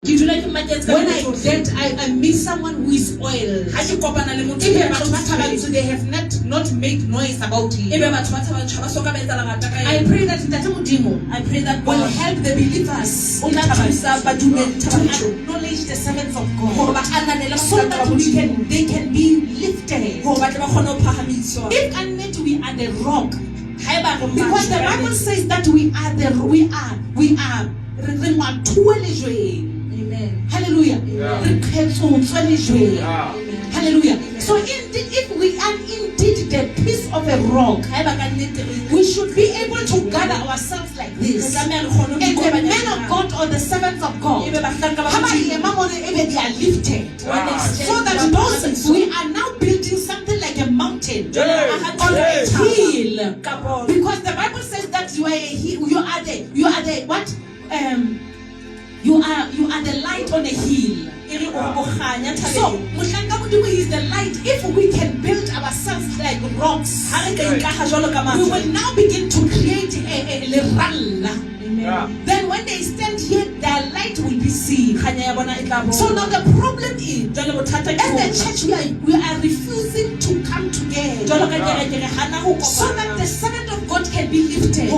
When I meet someone who is oil, they have not made noise about it. I pray that will help the believers to acknowledge the servants of God, so that they can be lifted. If unmet we are the rock, because the Bible says that we are. Amen. Hallelujah. Hallelujah. So indeed, if we are indeed the piece of a rock, we should be able to gather ourselves like this. And the men of God or the servants of God, they are lifted. So that those, we are now building something like a mountain on a hill. Because the Bible says that you are the what? You are the light on a hill. So, Mushangamudu is the light. If we can build ourselves like rocks, we will now begin to create a run. Then when they stand here, their light will be seen. So now the problem is, as the church, we are refusing to come together so that the servant of God can be lifted.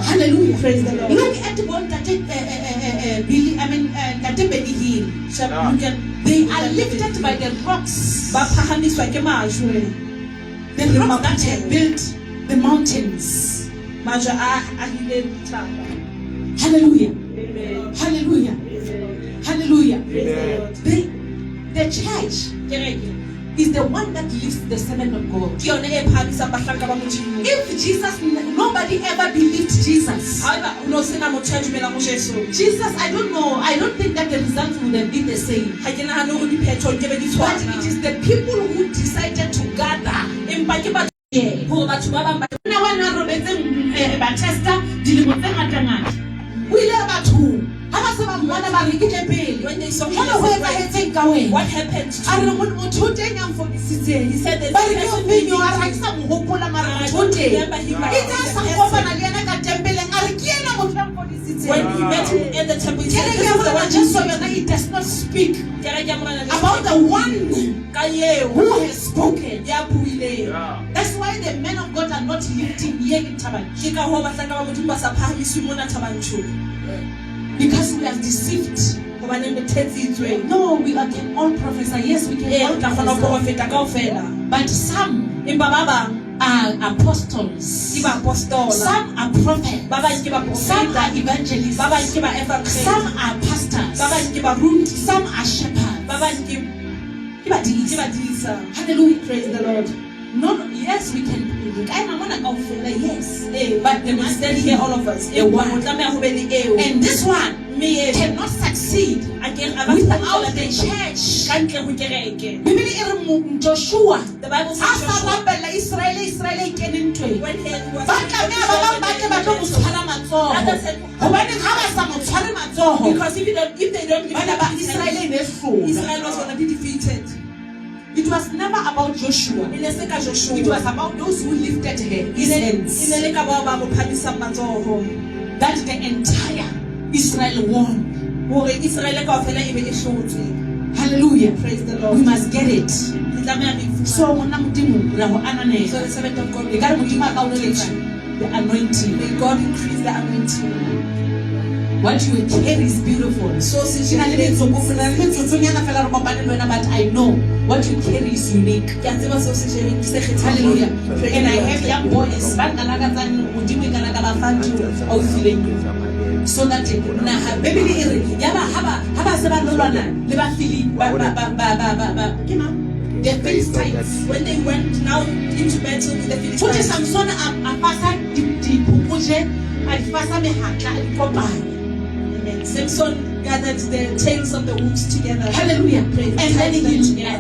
Hallelujah. Praise the Lord. Look at what they are lifted by the rocks. The rocks that have built the mountains. Hallelujah. Amen. Hallelujah. Amen. Hallelujah. Amen. The church is the one that lifts the servant of God. If Jesus, nobody ever believed Jesus. Jesus, I don't know. I don't think that the results would have been the same. But it is the people who decided to gather. What happened to him? He said that when he met him in the temple, he said, he does not speak about the one who has spoken. That's why the men of God are not lifting here in Tabanchu. Because we are deceived. No, we can all prophesy. Yes, we can all prophesy. But some are apostles. Some are prophets. Some are evangelists. Some are pastors. Some are shepherds. Hallelujah. Praise the Lord. No, yes, we can. I want to go for that, yes. But they must stand here, all of us. And this one cannot succeed without the church. Joshua, the Bible says Israel came into it. Because if they don't Israel was going to be defeated. It was never about Joshua. It was about those who lifted his hands. That the entire Israel won. Hallelujah. Praise the Lord. We must get it. So the servant of God, the anointing. May God increase the anointing. What you carry is beautiful. So but I know what you carry is unique. Hallelujah. And I have young boys so that the Philistines, when they went now into battle with the Philistines, Samson gathered the tails of the wolves together. Hallelujah. And then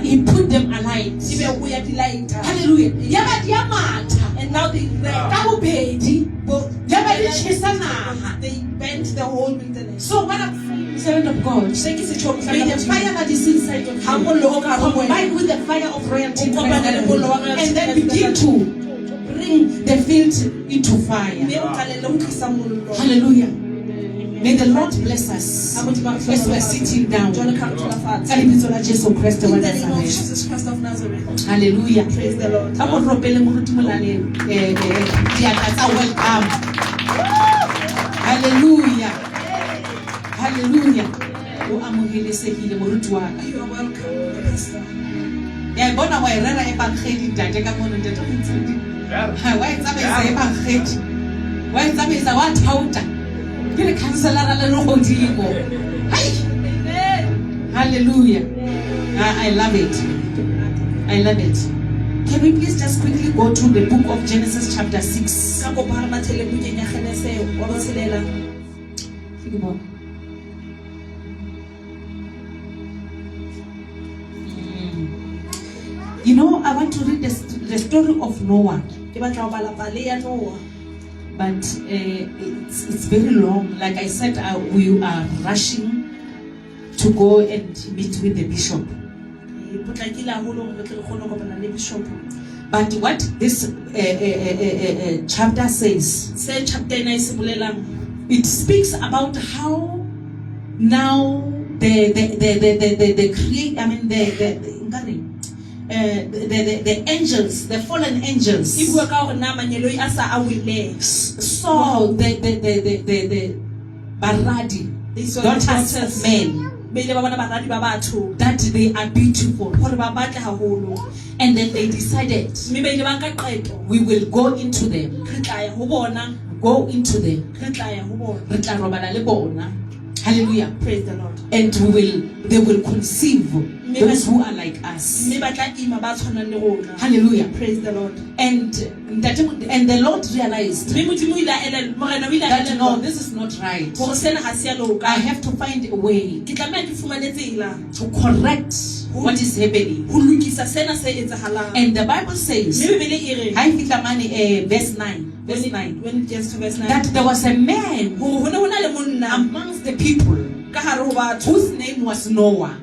he put them alive. Hallelujah. And now they bent the whole wilderness. So what I'm saying, servant of God, may the fire that is inside of you combine with the fire of royalty and then begin to bring the field into fire. Hallelujah. May the Lord bless us as we are sitting down. In the name of Jesus Christ of Nazareth. Hallelujah. Praise the Lord. Welcome. Hallelujah. Hallelujah. You are welcome, Pastor. Yeah, bona wa irara e bangedi ntate ka mona ntate go ntse. Wa itsamisa e bangedi. Wa itsamisa wa thauta. Ke le counselor le no godimo. Hi. Hallelujah. I love it. I love it. Can we please just quickly go to the book of Genesis chapter 6? You know, I want to read the story of Noah. But it's very long. Like I said, we are rushing to go and meet with the bishop. But what this chapter says, it speaks about how now the angels, the fallen angels, saw the Baradi, these daughters of men, that they are beautiful, and then they decided, we will go into them. Go into them. Hallelujah. Praise the Lord. And they will conceive those who are like us. Hallelujah. Praise the Lord. And the Lord realized that no, this is not right. I have to find a way to correct what is happening. And the Bible says, verse 9. Verse 9. When it gets to verse 9, that there was a man amongst the people whose name was Noah.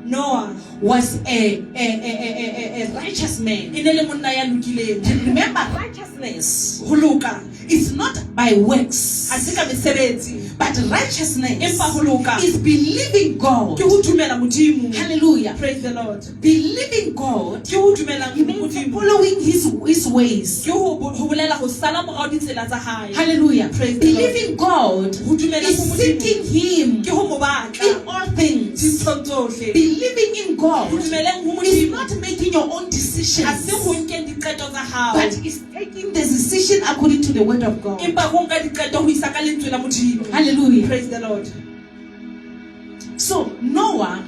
Noah was a righteous man. Remember, righteousness is not by works, but righteousness is believing God. Hallelujah. Praise the Lord. Believing God means following his ways. Hallelujah. Praise believing God is seeking Him in all things. Believing in God is not making your own decisions, but is taking the decision according to the word of God. Hallelujah. Praise the Lord. So Noah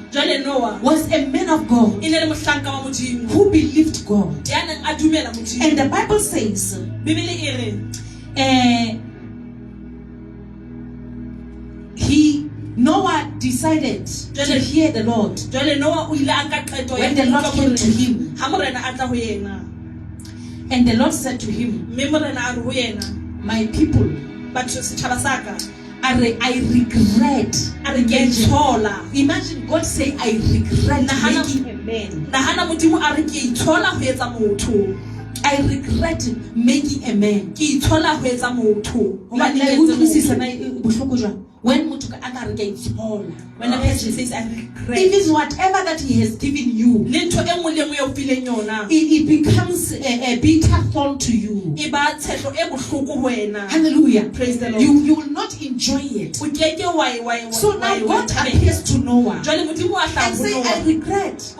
was a man of God who believed God. And the Bible says Noah decided to hear the Lord when the Lord came to him. And the Lord said to him, my people, I regret. Imagine God say, I regret making a man. I regret making a man. When a person says, I regret, even whatever that he has given you, it becomes a bitter thorn to you. Hallelujah. Praise the Lord. You will not enjoy it. So now God appears to Noah and says, I regret.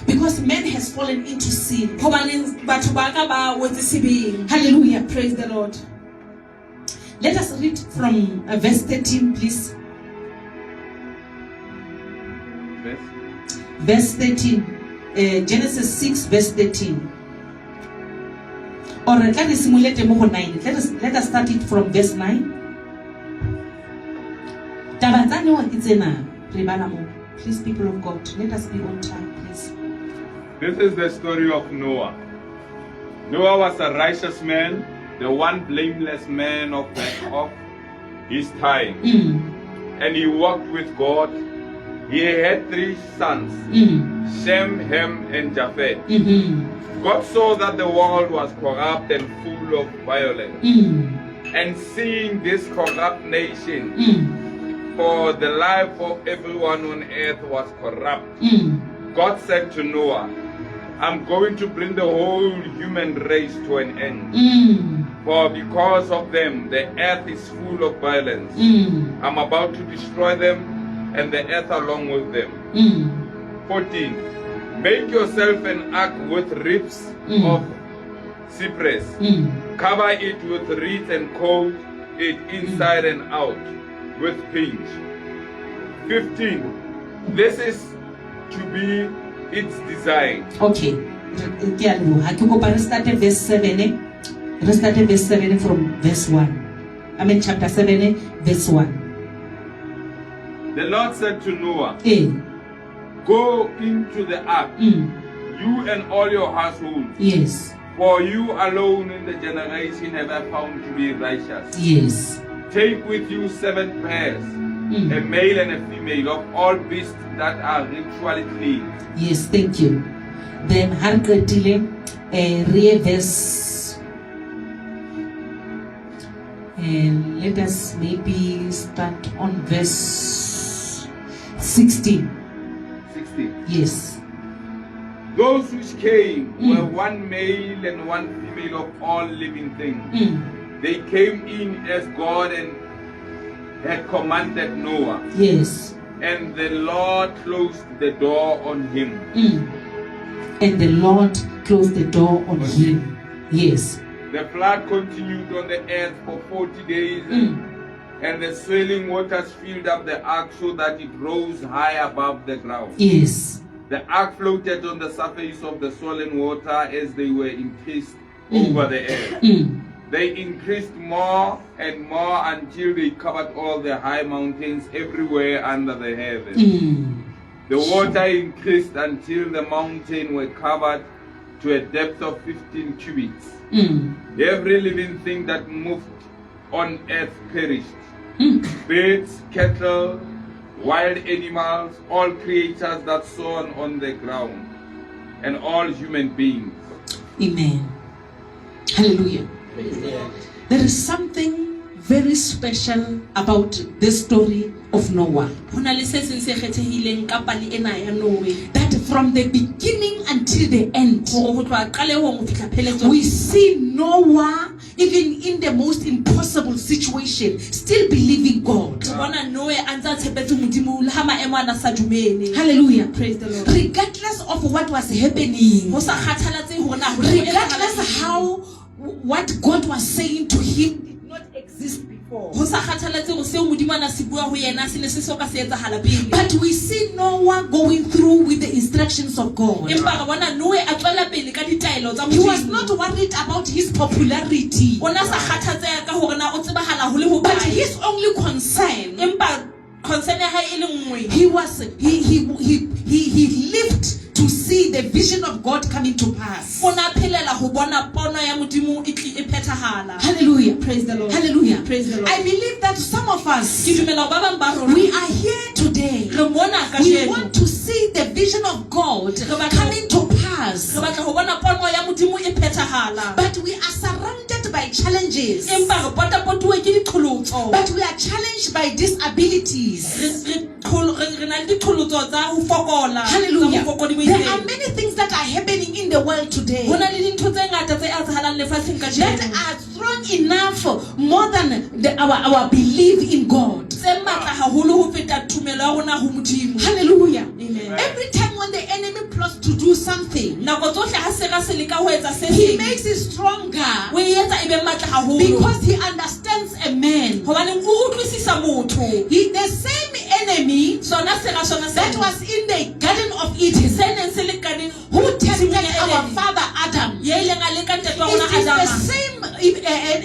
Because man has fallen into sin. Hallelujah. Praise the Lord. Let us read from verse 13, please. Verse 13. Genesis 6, verse 13. Or let us simulate 9. Let us start it from verse 9. Please, people of God, let us be on time, please. This is the story of Noah. Noah was a righteous man, the one blameless man of his time. And he walked with God. He had 3 sons, Shem, Ham, and Japheth. God saw that the world was corrupt and full of violence. And seeing this corrupt nation, for the life of everyone on earth was corrupt, God said to Noah, I'm going to bring the whole human race to an end. For because of them, the earth is full of violence. I'm about to destroy them and the earth along with them. 14. Make yourself an ark with ribs of cypress. Cover it with reeds and coat it inside and out with pitch. 15. This is to be its design. Okay. Start verse 7. Start verse 7 from verse 1. I mean chapter 7, verse 1. The Lord said to Noah, Go into the ark, you and all your household. Yes. For you alone in the generation have I found to be righteous. Yes. Take with you 7 pairs, a male and a female, of all beasts that are ritually clean. Yes, thank you. Then read verse. Let us maybe start on verse 16. 16. Yes. Those which came were one male and one female of all living things. They came in as God had commanded Noah. Yes. And the Lord closed the door on him. And the Lord closed the door on him. Yes. The flood continued on the earth for 40 days. And the swelling waters filled up the ark so that it rose high above the ground. Yes. The ark floated on the surface of the swollen water as they were encased over the earth. They increased more and more until they covered all the high mountains everywhere under the heavens. The water increased until the mountains were covered to a depth of 15 cubits. Every living thing that moved on earth perished. Birds, cattle, wild animals, all creatures that soar on the ground, and all human beings. Amen. Hallelujah. There is something very special about the story of Noah. That from the beginning until the end, we see Noah, even in the most impossible situation, still believing God. Hallelujah. Praise the Lord. Regardless of what was happening, regardless how what God was saying to him did not exist before. But we see Noah going through with the instructions of God. He was not worried about his popularity, but his only concern, he lived to see the vision of God coming to pass. Hallelujah. Praise the Lord. Hallelujah. Praise the Lord. I believe that some of us, we are here today. We want to see the vision of God coming to pass. But we are surrounded by challenges. But we are challenged by disabilities. Hallelujah. There are many things that are happening in the world today that are strong enough more than our belief in God. Hallelujah. Amen. Every time when the enemy plots to do something, he makes it stronger because he understands a man. The same enemy that was in the Garden of Eden, who tempted our father Adam, it is the same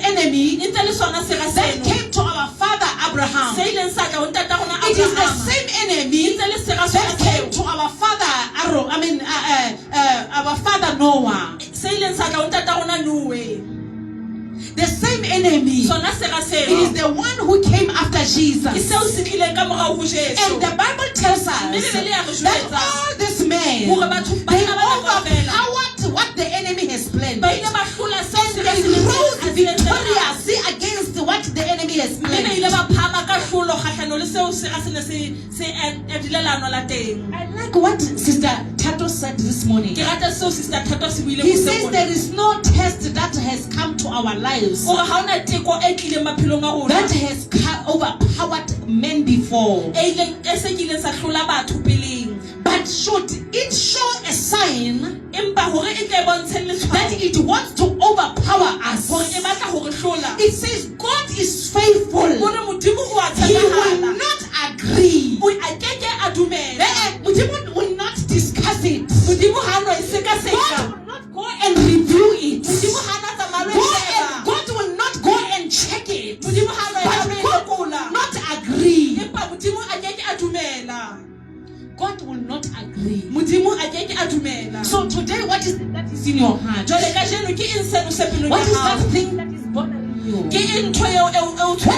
enemy that came to our father Abraham. It is the same enemy that came to our father our father Noah. The same enemy. It is the one who came after Jesus. And the Bible tells us that all these men, they overpowered what the enemy has planned. And they rose victoriously against has planned. I like what Sister Tato said this morning. He says there is no test that has come to our lives that has overpowered men before. But should it show a sign that it wants to overpower us, it says God is faithful. He will not agree. Will not discuss it. God will not go and review it. God will not go and check it. But God will not agree. God will not agree. So today, what is it that is in your heart? What is that thing that is bothering you? What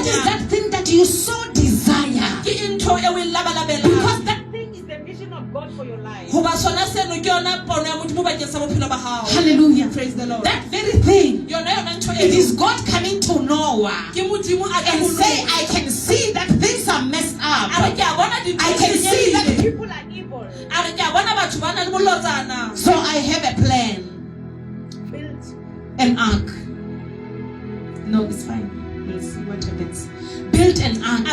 is that thing that you so desire? Because that thing is the vision of God for your life. Hallelujah. Praise the Lord. That very thing, it is God coming to Noah and say, I can see that things are messed up. I can see that people are evil. So I have a plan. Build an ark. No, it's fine. We'll see what happens. Build an ark.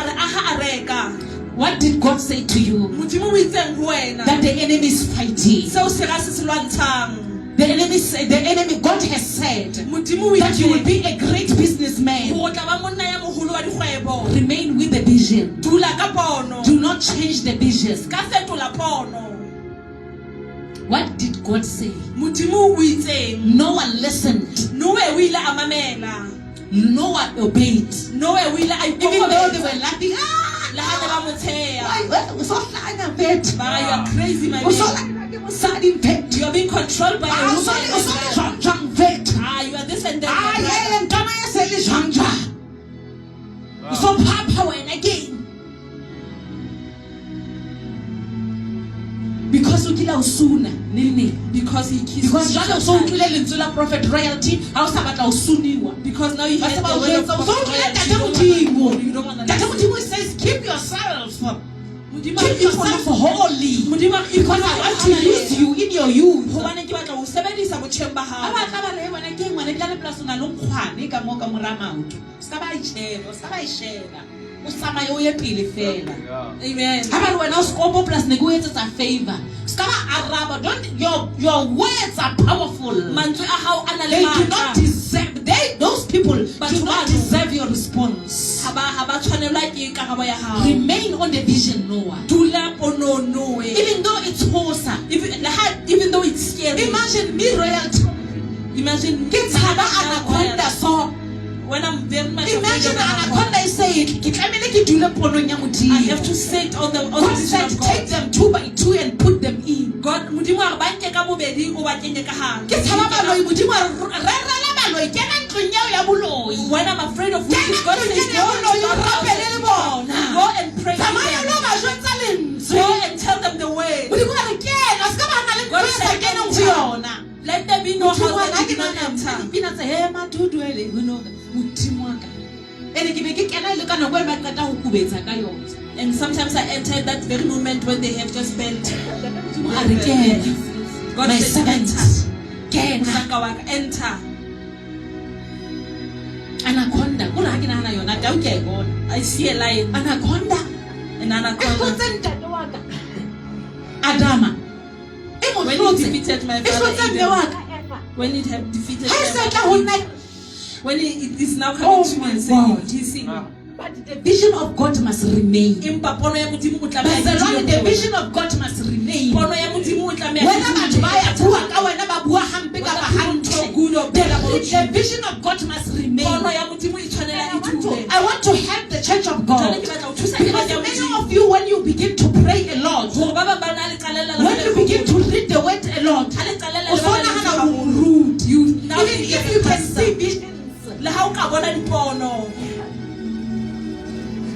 What did God say to you? That the enemy is fighting. The enemy, God has said that you will be a great businessman. Remain with the vision. Do not change the vision. What did God say? Noah listened. Noah obeyed. Even though they were laughing. You are crazy, my man. You are being controlled by a woman. You are this and that. So power and again. Because he kills because he kills. Because prophet royalty. Because now you have the word of prophet. You don't want to listen. Says keep yourself. Keep yourself holy. Because I want to use you in your youth. Amen. Your words are powerful. They do not deserve. Those people do not deserve your response. Remain on the vision, Noah. Even though it's wholesome, even though it's scary. Imagine me royalty. Imagine kids have anaconda so. When I'm very much imagine anaconda is saying, I have to sit on the God said, take them 2 by 2 and put them in. God when I'm afraid of witches, God says, go and pray to them. Go and tell them the way. God said, let them be no how they do not enter. And sometimes I enter at that very moment when they have just bent. God says, enter. Anaconda. I see a lion. Anaconda. An anaconda. Adama. When it defeated my father, when it had defeated my father, when it is now coming to me and saying, you see, but the vision of God must remain. The vision of God must remain. The vision of God must remain. I want to help the church of God. Because many of you, when you begin to pray a lot, when you begin to read the word a lot, even if you can see visions,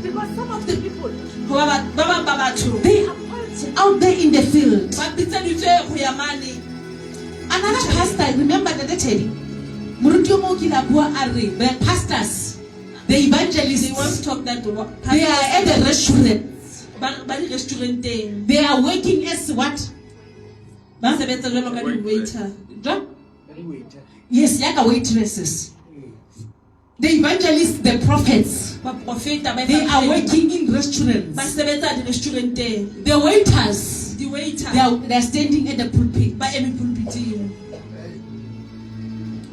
because some of the people, they are out there in the field. Another pastor, remember that the pastors, The evangelists, they want to talk that they are at the restaurant. restaurant. They are working as what? Waiter. Yes, like waitresses. The evangelists, the prophets, they are working in restaurants. The waiters, they are standing at the pulpit.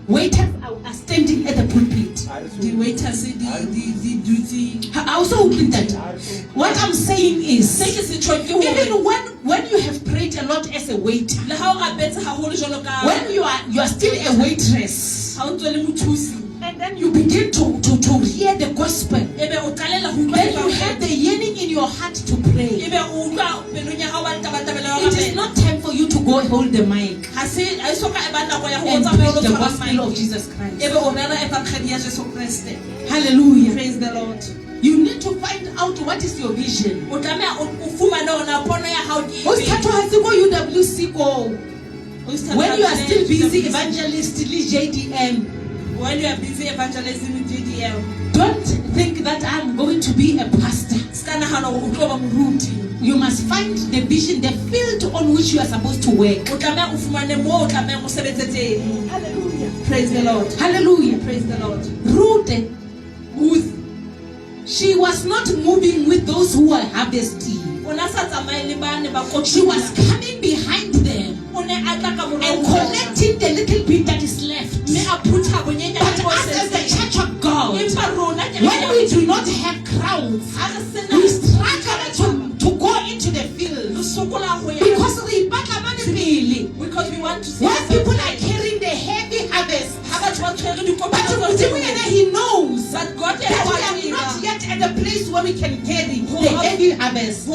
Waiters are standing at the pulpit. The waiters, I also think that what I'm saying is, even when you have prayed a lot as a waiter, when you are still a waitress, and then you begin to hear the gospel, then you have the yearning in your heart to pray. It is not time for you to go hold the mic and preach the gospel of Jesus Christ. Hallelujah. Praise the Lord. You need to find out what is your vision. When you are still busy evangelistically JDM, while you are busy evangelizing with JDM, don't think that I'm going to be a pastor. You must find the vision, the field on which you are supposed to work. Hallelujah. Praise the Lord. Hallelujah. Praise the Lord. Ruth, she was not moving with those who were harvesting. She was coming behind them and collecting the little bit that is left. But us as the church of God, when we do not have crowds, we struggle to go into the field because we want to see when people are carrying the heavy harvest. But he knows that God that we are not yet at the place where we can carry the heavy harvest.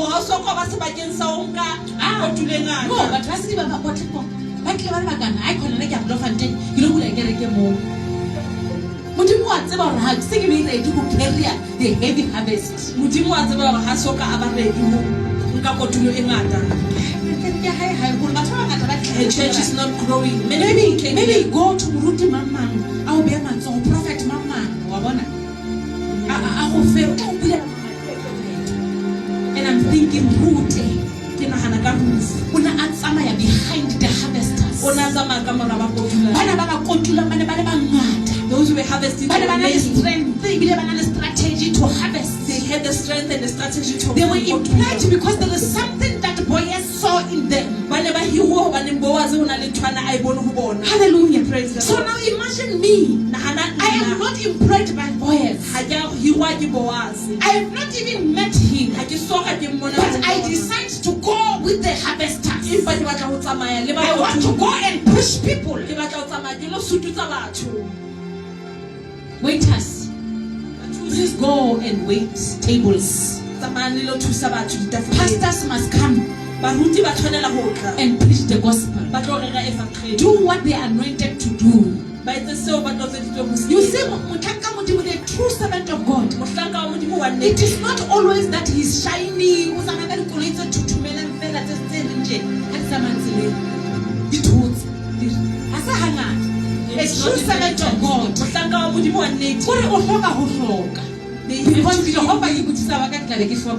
No, but the heavy harvest. The church is not growing. Maybe go to Muruti Mama. I'll be a man, so prophet Mama. I will fail. And I'm thinking, Rute. Behind the harvesters. Those who were harvesting, they had the strategy to harvest. They had the strength and the strategy to. They were implied because there was something that Boaz saw in them. Hallelujah. Praise the so Lord. now imagine me. I am not impressed by Boaz. I have not even met him. But I decide to go with the harvesters. I want to go and push people. Waiters, please go and wait tables. Pastors must come and preach the gospel. Do what they are anointed to do. You see, the true servant of God, it is not always that he's shiny. A true servant of God,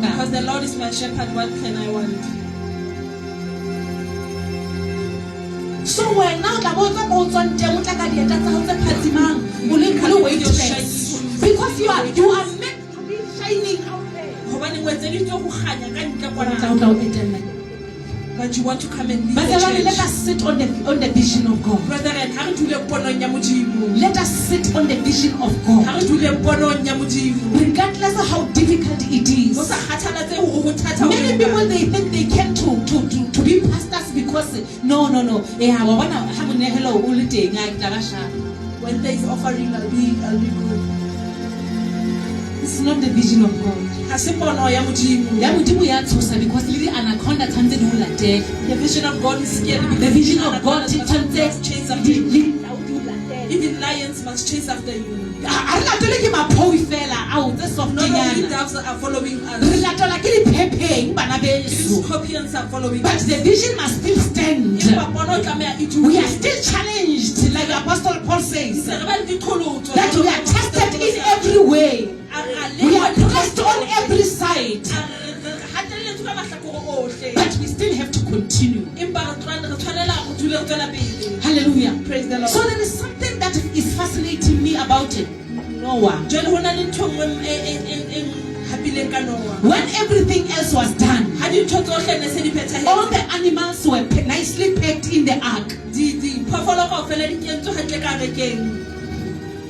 because the Lord is my shepherd, what can I want? So when now because you are meant to be shining out there. But you want to come and lead but the church. let us sit on the vision of God. Let us sit on the vision of God. Regardless of how difficult it is. Many people, they think they can to be pastors because no. When there is offering, I'll be good. It's not the vision of God. Because the vision of God is scary. The vision of God chase after you. Even lions must chase after you. Not only doves are following us. Scorpions are following but us. the vision must still stand. We are still challenged, like Apostle Paul says, that we are tested in every way. We are pressed on every side. But we still have to continue. Hallelujah. Praise the Lord. So there is something that is fascinating me about it. Noah. When everything else was done, all the animals were nicely packed in the ark.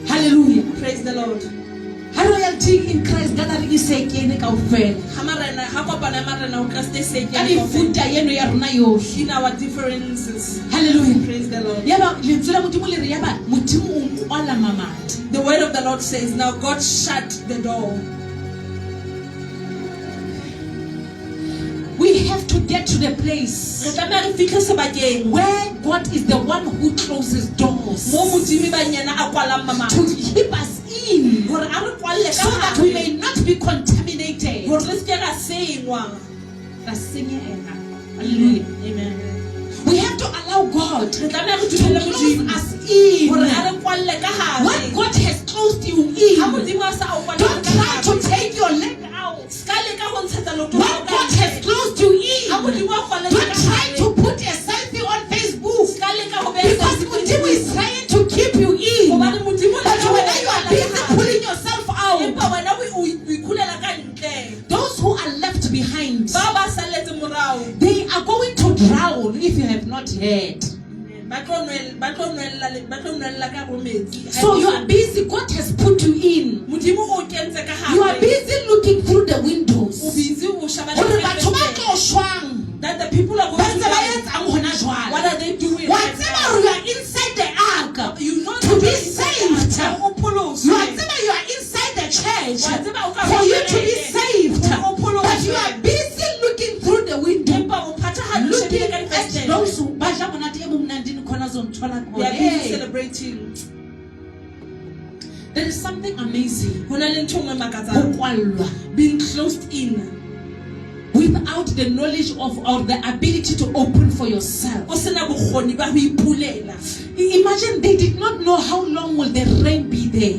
Hallelujah. Praise the Lord. Royalty in Christ gathering is again In our differences. Hallelujah. Praise the Lord. The The word of the Lord says, now God shut the door. We have to get to the place where God is the one who closes doors to keep us in, so that we may not be contaminated. Hallelujah. Amen. We have to allow God to close us in. What God has closed you in, don't try to take your leg out. What God has closed you in, don't try to put a selfie on Facebook, because Mudimu is trying to keep you in. But when you are busy pulling yourself out, those who are left behind, they are going to drown if you have not heard. So you are busy, God has put you in. You are busy looking through the windows. That the people are going to what are they doing? Whatever you are inside the ark, You know to be saved. Whatever you are inside the church, for you to be saved. But you are busy looking through the window, looking at those who They are busy celebrating. There is something amazing. Being closed in. Without the knowledge of or the ability to open for yourself. Imagine they did not know how long will the rain be there.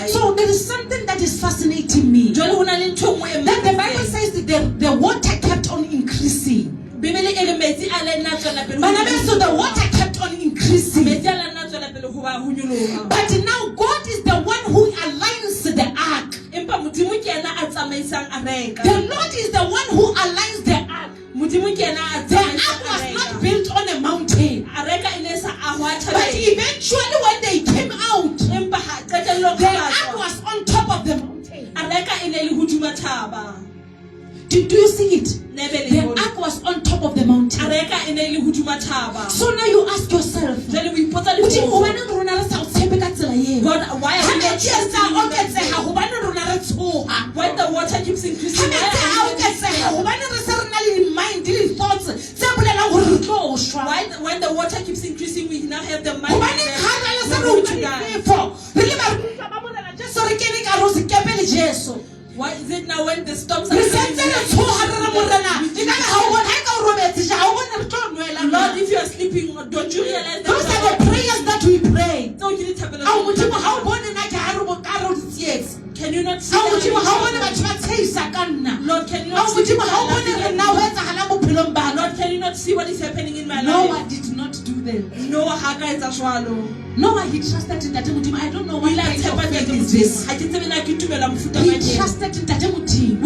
So there is something that is fascinating me. That the Bible says that the water kept on increasing. So the water kept on increasing. But now God is the one who aligns the ark. The Lord is the one who aligns the ark. The ark was not built on a mountain. But eventually when they came out, the ark was on top of the mountain. Do you see it? The ark was on top of the mountain. So now you ask yourself, God, why are we not when the water keeps increasing? Why, when the water keeps increasing, we now have the mind. Why is it now when the storms are coming? Lord, if you are sleeping, don't you realize that? Those are the prayers that we pray. Can you not see that? Lord, can you not see Lord, can you not see what is happening in my life? Noah did not do that. Noah Noah, he trusted in Tatemutim. I don't know what kind of faith is this. He trusted in Tatemutim.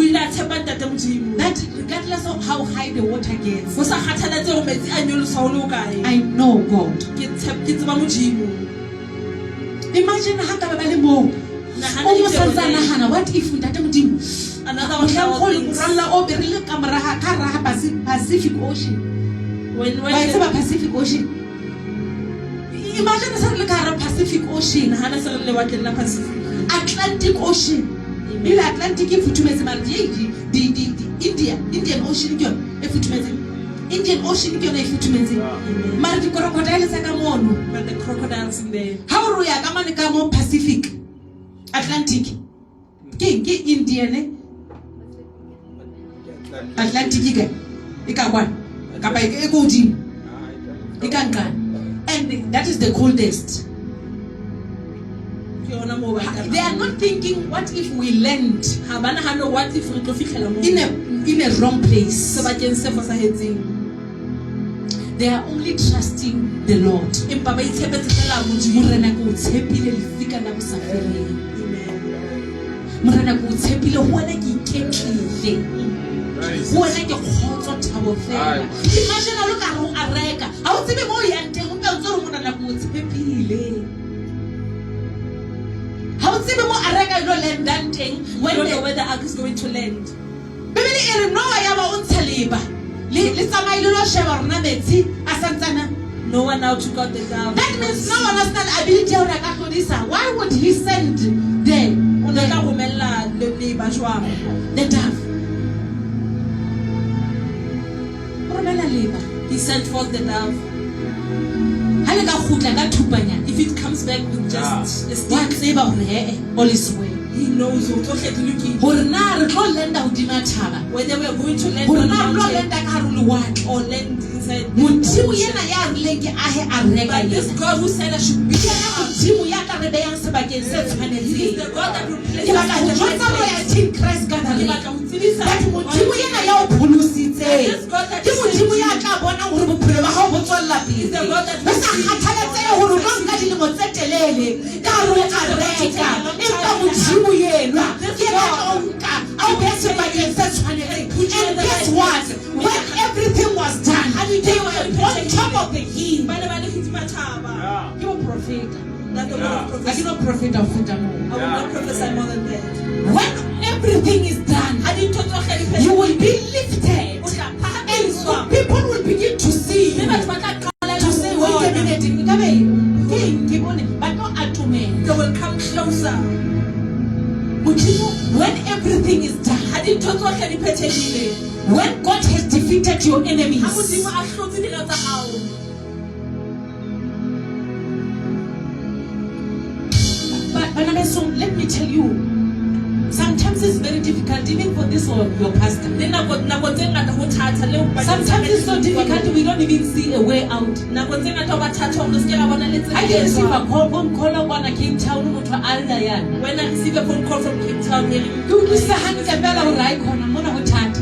That regardless of how high the water gets, I know God. Imagine what if Another one Pacific Ocean. Pacific Ocean. Imagine Pacific Ocean, Atlantic Ocean. Atlantic the Indian Ocean Indian Ocean but the crocodiles in there. How are we Pacific Atlantic Indian Atlantic and that is the coldest. They are not thinking, what if we land in a wrong place? They are only trusting the Lord. Imagine a look at Areka. I would say more young. How would say more Areka no land dancing when you know where the ark is going to land? Maybe you know I have our own saliba. No one now took out the dove. That means no one has that ability. Why would he send them? The dove. He sent forth the dove. If it comes back with just a stick, all is well. He knows what to do. Whether we are going to land on the mountain or land inside the but this God who said I should be here, He is the God that will place us in the right place. This God that and guess what? When everything was done, they were on top of the hill. You are prophet. I cannot prophet of Futamo. I will not prophesy more than that. When everything is done, you will be lifted. And so people will begin to see you. To say, wait a minute, but not at me. They will come closer. When everything is done, when God has defeated your enemies, but so let me tell you, sometimes it's very difficult, even for this or your pastor. Sometimes it's so difficult we don't even see a way out. I can receive a phone call on a Cape Town. When I receive a phone call from Cape Town,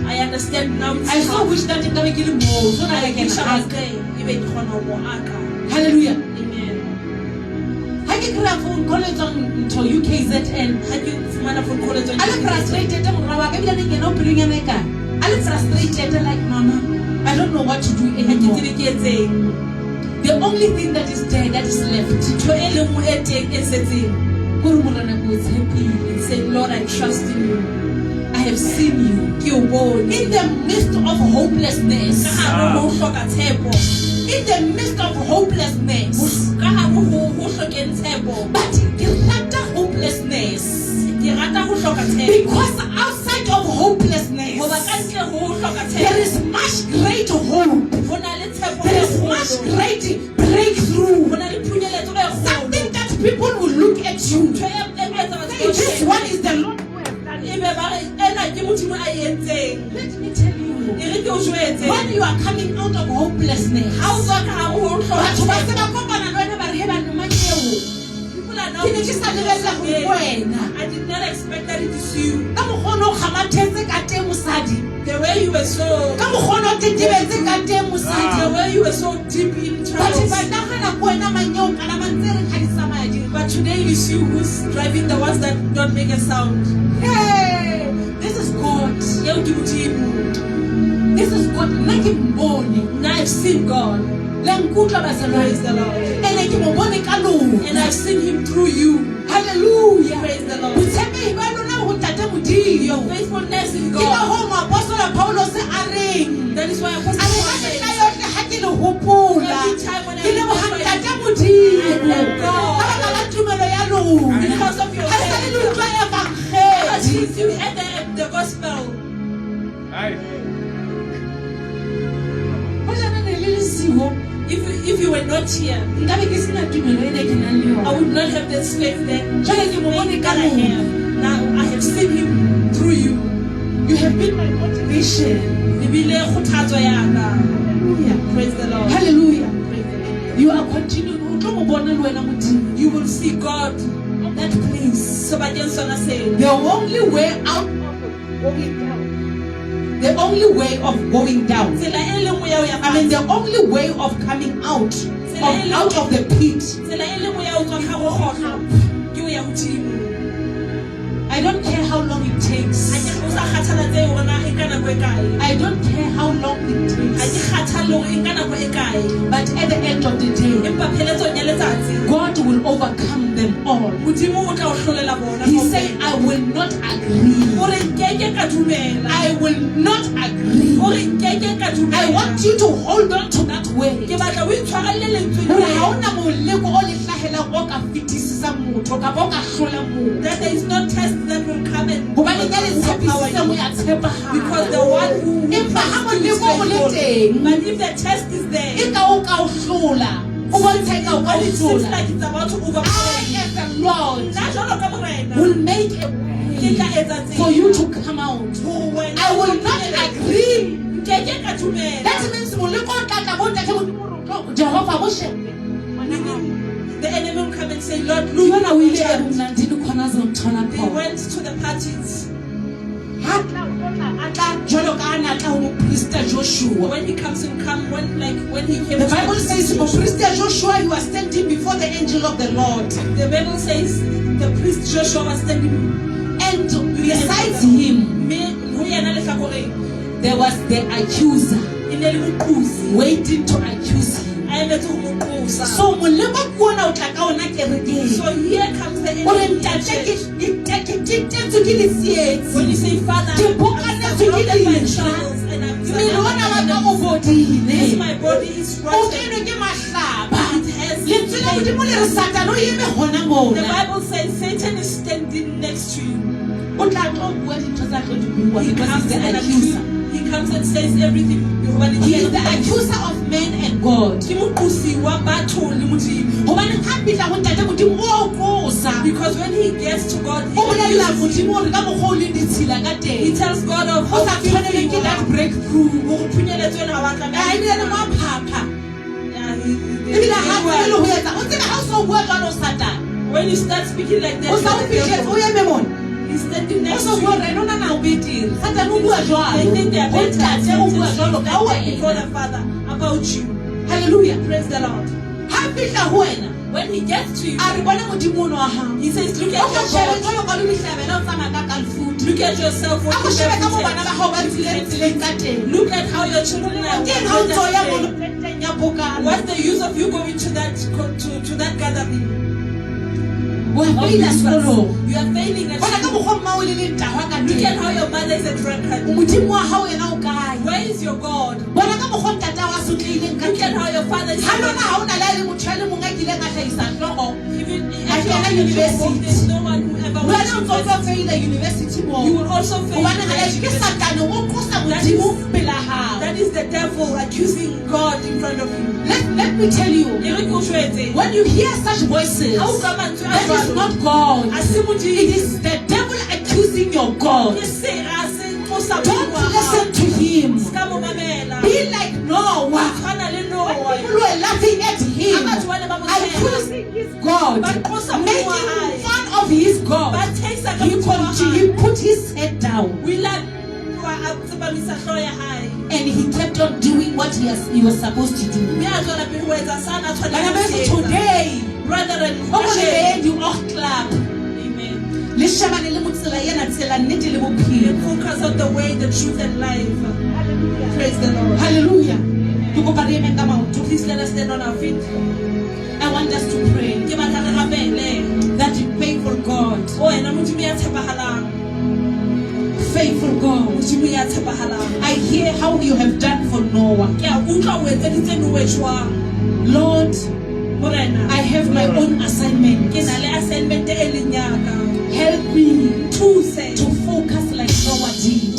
I understand now. I so wish that it can kill more so that I can ask. Hallelujah. Amen. I get a phone call to UKZN. I'm frustrated. I'm frustrated like mama. I don't know what to do anymore. The only thing that is there, that is left, say, Lord, I trust in you. I have seen you. In the midst of hopelessness. In the midst of hopelessness. But hopelessness. Because outside of hopelessness, there is much greater hope. There is much greater breakthrough. Something that people will look at you. This one is the Lord who has done it. Let me tell you, when you are coming out of hopelessness, I did not expect that it is you. The way you were so, the way you were so deep in trouble. But today it is you who's driving the ones that don't make a sound. Hey, this is God. This is God. Now I've seen God. Praise the Lord. And I've seen Him through you. Hallelujah. Praise the Lord. Your faithfulness in God. That is why Apostle Paul said, every time when I because of your faith, because you had the gospel. If you were not here, I would not have this faith that I have. Now I have seen Him through you. You have been my motivation. Hallelujah. Praise the Lord. Hallelujah. You are continuing. You will see God. that place, the only way out of going down, the only way of going down, I mean the only way of coming out of the pit, I don't care how long it takes. I don't care how long it takes. But at the end of the day, God will overcome them all. He said, I will not agree. I will not agree. I want you to hold on to that way. That there is no test that will come and overpower you. Because the one who is faithful. But if the test is there, when it seems like it's about to overpower you, Lord will make a way for you to come out. I will not agree. That means the enemy will come and say, Lord, look at what child. They went to the parties. When he comes and when he came, the Bible says priest Joshua, he was standing before the angel of the Lord. The Bible says the priest Joshua was standing, and besides him, there was the accuser waiting to accuse him. So when here comes the enemy. When you say, Father, this my body is rotten. The Bible says Satan is standing next to you. He comes and says everything. He is the accuser of men and God. Because when he gets to God, he tells God of how that breakthrough. When you start speaking like that, he's standing next to you. They think they are better before the Father about you. Hallelujah. Praise the Lord. When he gets to you, he says, look at your God. Look at yourself. Look at how your children are. What's the use of you going to that gathering? You are failing at look at how your mother is a drunkard. Where is your God? Look at how your father is a drunkard. Even there's no one who ever you will also fail. That is the devil accusing God in front of you. Let me tell you, when you hear such voices, that is not God. It is the devil accusing your God. Don't listen to him. Be like Noah. People were laughing at him, accusing his God, making fun of his God. He put his head down, and he kept on doing what he was supposed to do. Today, brethren, you all clap. Focus on the way, the truth, and life. Praise the Lord. Hallelujah. Please let us stand on our feet. I want us to pray that you faithful God, faithful God, I hear how you have done for Noah. Lord, I have my own assignment. Help me to focus like Noah did.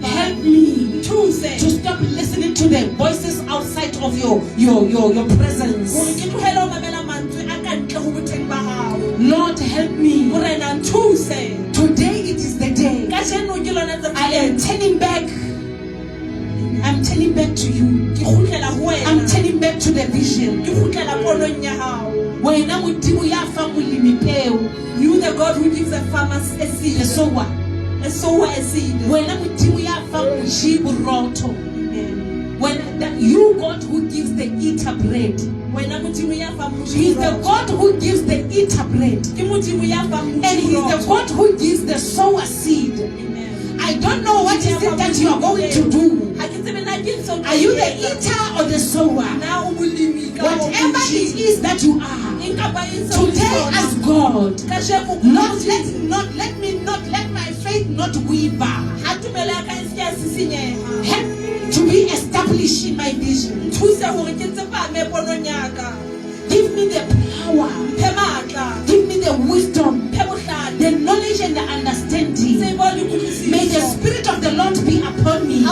Help me to stop listening to the voices outside of your presence. Lord, help me. Today it is the day. I am turning back. I'm turning back to you. I'm turning back to the vision. wena modimo ya fa molemi peo. You the God who gives the farmers a seed. A sower. A sower a seed. Wena modimo ya fa moji borotho. When you God who gives the eater bread. He's the God who gives the eater bread. And He's the God who gives the sower seed. I don't know what is it that you are going to do. Are you the eater or the sower? Whatever it is that you are, today as God, let my faith not waver. To be established in my vision. Give me the power. Give me the wisdom, the knowledge and the understanding. May the Spirit of the Lord be upon me.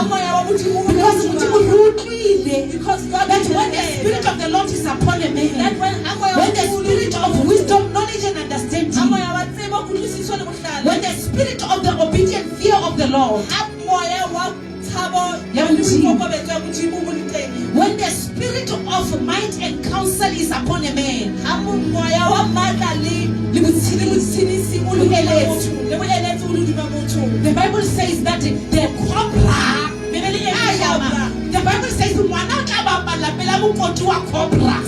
Because that when the Spirit of the Lord is upon a man, when the Spirit of wisdom, knowledge and understanding, when the Spirit of the obedient fear of the Lord, when the Spirit of might and counsel is upon a man, the Bible says that the Bible says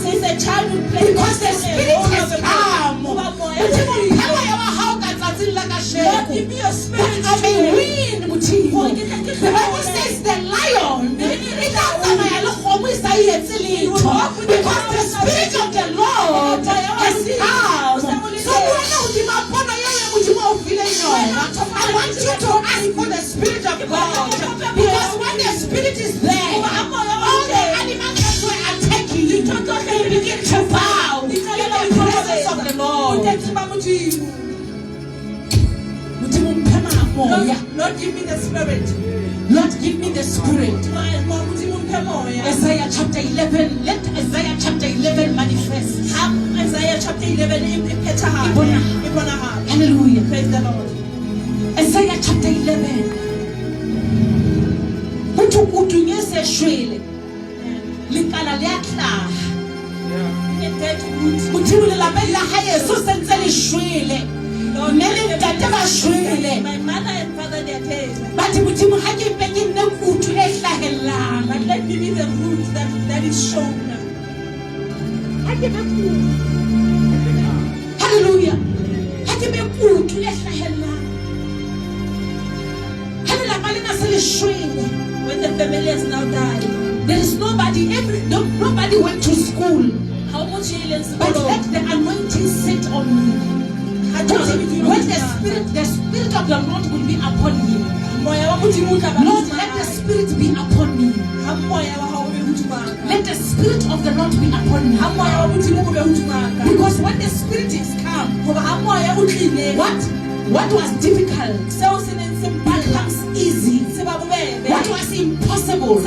says a child will play because the Spirit has come. Give me a spirit. I may win. The Bible says the lion because the Spirit of the Lord has come. So I want you to ask for the Spirit of God, because when the Spirit is there, all the animals that were attacking you, they begin to bow in the presence of the Lord. Lord, give me the Spirit. Lord, give me the Spirit. Isaiah chapter 11. Let Isaiah chapter 11 manifest. Isaiah chapter 11. Hallelujah. Praise the Lord. Isaiah chapter 11. My mother and father, they are dead. But let me be the fruit that is shown. Hallelujah. When the family has now died, there is nobody. Nobody went to school. But let the anointing sit on me. When the Spirit of the Lord will be upon him, Lord, let the Spirit be upon me. Let the Spirit of the Lord be upon me. Because when the Spirit is come, what was difficult becomes easy. What was impossible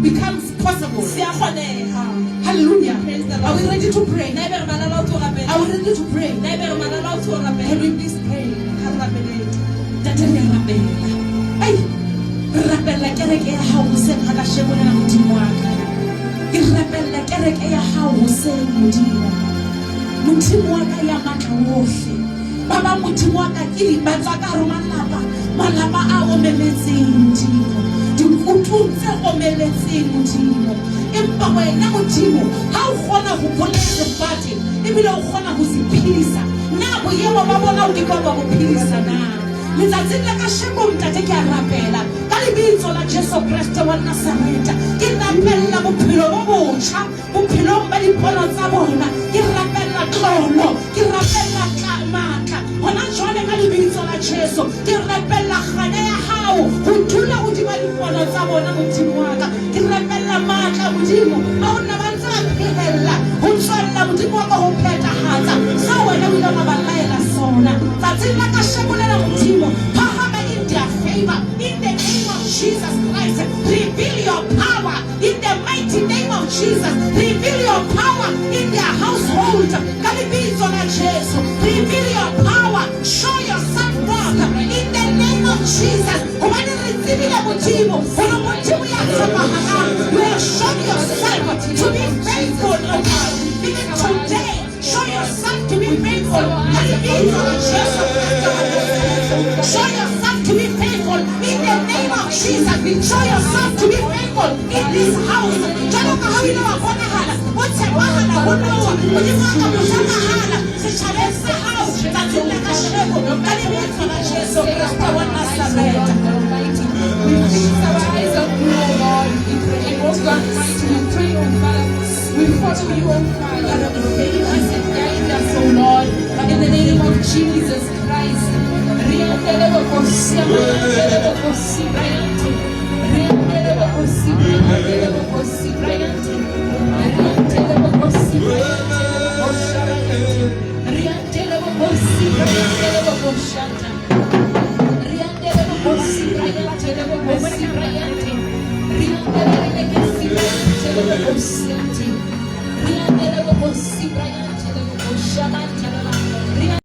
becomes possible. Hallelujah. Are we ready to pray? Are we ready to pray? Can we please pray? Baba mutima wa ka ke batsa ka malapa a omeletseng Modimo dikutunze omeletseng Modimo empa wena Modimo ha o gona go bolela sefate ebile o gona go se philisa na boyemo ba bona o di ka go philisa na letsatsing la ka sheko mtate ke a rapela ka lebitso la Jesu Kriste wa Nazareta ke rapela bophelo bo botjha bophelo ba dipono tsa bona ke rapela tlolo ke rapela matla hona jwale ka lebitso la Jesu ke rapela gane ya hao go dula go di ba dipono tsa bona Modimo wa ka ke rapela matla Modimo ba ona ba tsa phehella ho tswella Modimo wa ka ho phethahatsa sa wena o ile ba laela sona tsatsing la ka shebolela Modimo phahama in their favor in the name of Jesus Christ. Reveal your power in the mighty name of Jesus. Reveal your power in their household. Reveal your power. Show yourself forth in the name of Jesus. When you receive the Modimo, you have shown yourself to be faithful, oh God. Even today, Modimo wa ka mosa mahala setjhabeng sa hao tsatsing la kasheko ka lebitso la Jesu Kriste wa Nazareth. We fix our eyes on you, O Lord. We pray, O God, mighty, we pray, O Father. We follow you, O Father. Lead us and guide us, O Lord. In the name of Jesus Christ. Riante